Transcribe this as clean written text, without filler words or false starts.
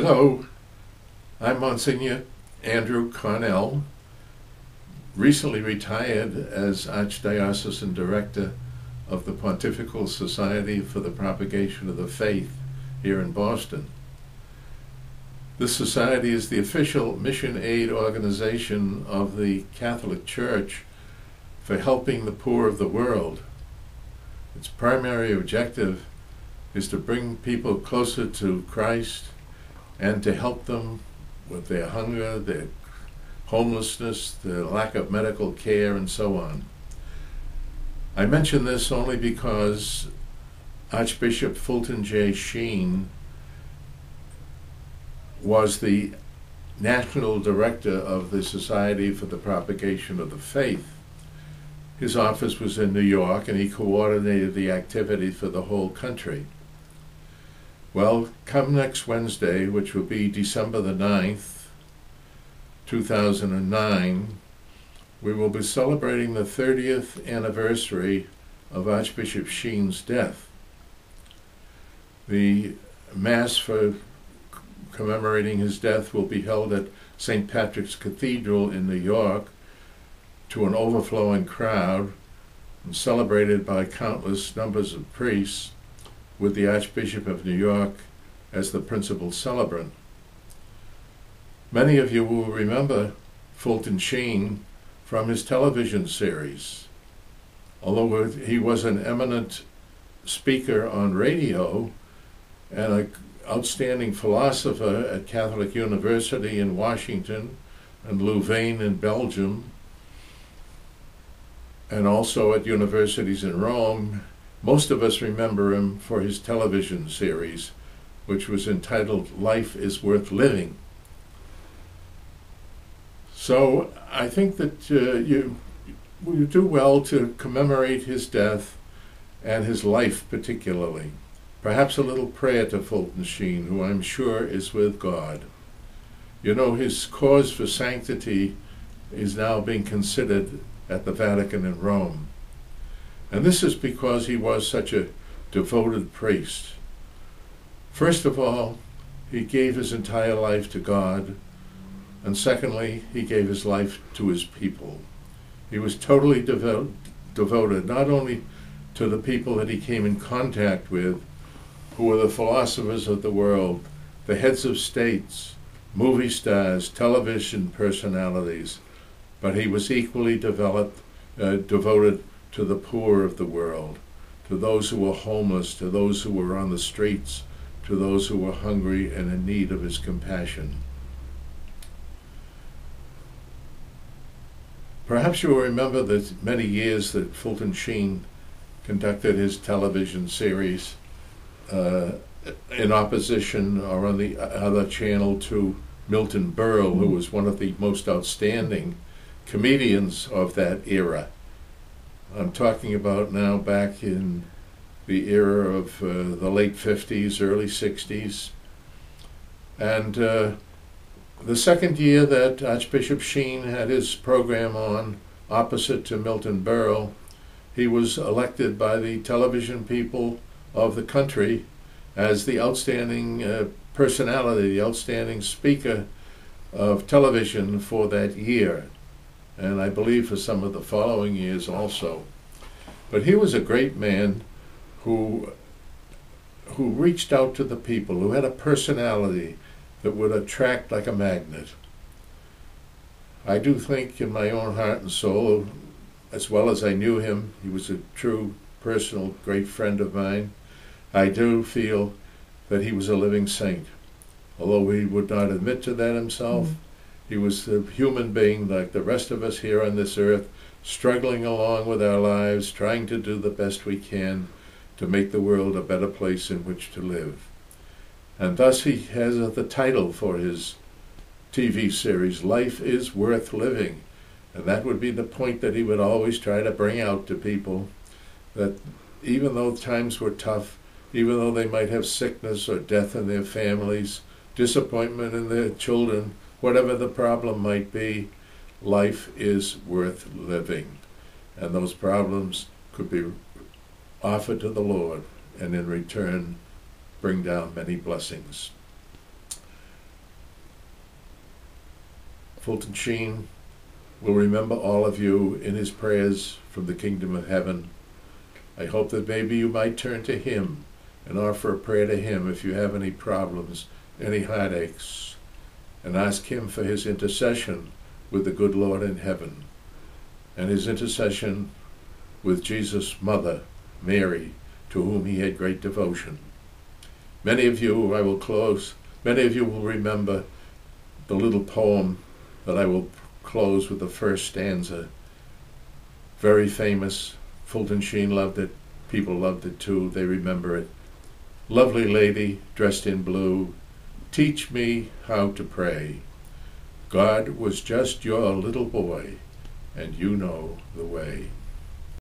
Hello, I'm Monsignor Andrew Connell, recently retired as Archdiocesan Director of the Pontifical Society for the Propagation of the Faith here in Boston. This society is the official mission aid organization of the Catholic Church for helping the poor of the world. Its primary objective is to bring people closer to Christ and to help them with their hunger, their homelessness, their lack of medical care, and so on. I mention this only because Archbishop Fulton J. Sheen was the National Director of the Society for the Propagation of the Faith. His office was in New York, and he coordinated the activity for the whole country. Well, come next Wednesday, which will be December the 9th, 2009, we will be celebrating the 30th anniversary of Archbishop Sheen's death. The Mass for commemorating his death will be held at St. Patrick's Cathedral in New York to an overflowing crowd and celebrated by countless numbers of priests, with the Archbishop of New York as the principal celebrant. Many of you will remember Fulton Sheen from his television series. Although he was an eminent speaker on radio and an outstanding philosopher at Catholic University in Washington and Louvain in Belgium, and also at universities in Rome, most of us remember him for his television series, which was entitled Life is Worth Living. So I think that you do well to commemorate his death and his life particularly. Perhaps a little prayer to Fulton Sheen, who I'm sure is with God. You know, his cause for sanctity is now being considered at the Vatican in Rome. And this is because he was such a devoted priest. First of all, he gave his entire life to God, and secondly, he gave his life to his people. He was totally devoted not only to the people that he came in contact with, who were the philosophers of the world, the heads of states, movie stars, television personalities, but he was equally devoted to the poor of the world, to those who were homeless, to those who were on the streets, to those who were hungry and in need of his compassion. Perhaps you will remember the many years that Fulton Sheen conducted his television series in opposition or on the other channel to Milton Berle, who was one of the most outstanding comedians of that era. I'm talking about now back in the era of the late 50s, early 60s. And the second year that Archbishop Sheen had his program on, opposite to Milton Berle, he was elected by the television people of the country as the outstanding personality, the outstanding speaker of television for that year, and I believe for some of the following years also. But he was a great man who reached out to the people, who had a personality that would attract like a magnet. I do think in my own heart and soul, as well as I knew him, he was a true, personal, great friend of mine, I do feel that he was a living saint. Although he would not admit to that himself, he was a human being like the rest of us here on this earth, struggling along with our lives, trying to do the best we can to make the world a better place in which to live. And thus he has the title for his TV series, Life is Worth Living. And that would be the point that he would always try to bring out to people, that even though times were tough, even though they might have sickness or death in their families, disappointment in their children, whatever the problem might be, life is worth living. And those problems could be offered to the Lord, and in return bring down many blessings. Fulton Sheen will remember all of you in his prayers from the kingdom of heaven. I hope that maybe you might turn to him and offer a prayer to him if you have any problems, any heartaches, and ask him for his intercession with the good Lord in heaven, and his intercession with Jesus' mother, Mary, to whom he had great devotion. Many of you, I will close, many of you will remember the little poem that I will close with the first stanza. Very famous. Fulton Sheen loved it. People loved it too. They remember it. Lovely lady, dressed in blue, teach me how to pray. God was just your little boy, and you know the way.